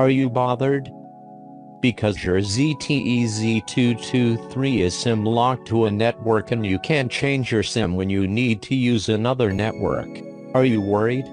Are you bothered? Because your ZTE Z223 is SIM locked to a network and you can't change your SIM when you need to use another network. Are you worried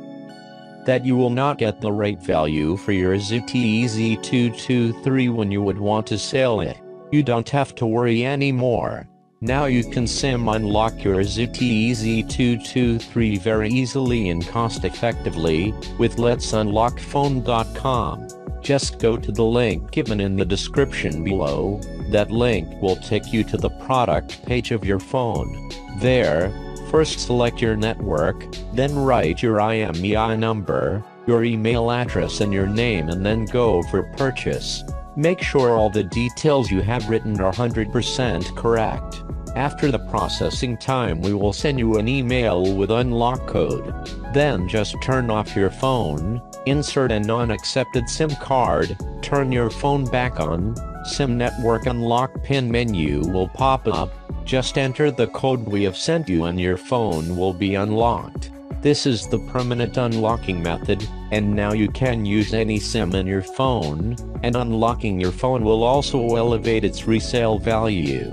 that you will not get the right value for your ZTE Z223 when you would want to sell it? You don't have to worry anymore. Now you can SIM unlock your ZTE Z223 very easily and cost-effectively with letsunlockphone.com. Just go to the link given in the description below. That link will take you to the product page of your phone. There, first select your network, then write your IMEI number, your email address and your name, and then go for purchase. Make sure all the details you have written are 100% correct. After the processing time, we will send you an email with unlock code. Then just turn off your phone, insert a non-accepted SIM card, turn your phone back on, SIM network unlock pin menu will pop up, just enter the code we have sent you and your phone will be unlocked. This is the permanent unlocking method, and now you can use any SIM in your phone, and unlocking your phone will also elevate its resale value.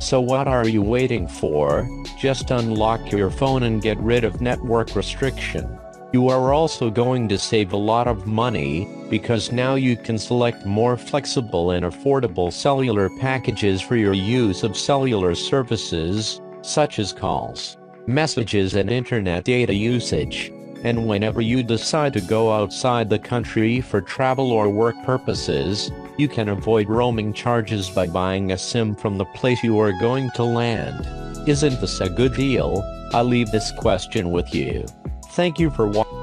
So what are you waiting for? Just unlock your phone and get rid of network restriction. You are also going to save a lot of money, because now you can select more flexible and affordable cellular packages for your use of cellular services, such as calls, messages and internet data usage. And whenever you decide to go outside the country for travel or work purposes, you can avoid roaming charges by buying a SIM from the place you are going to land. Isn't this a good deal? I'll leave this question with you. Thank you for watching.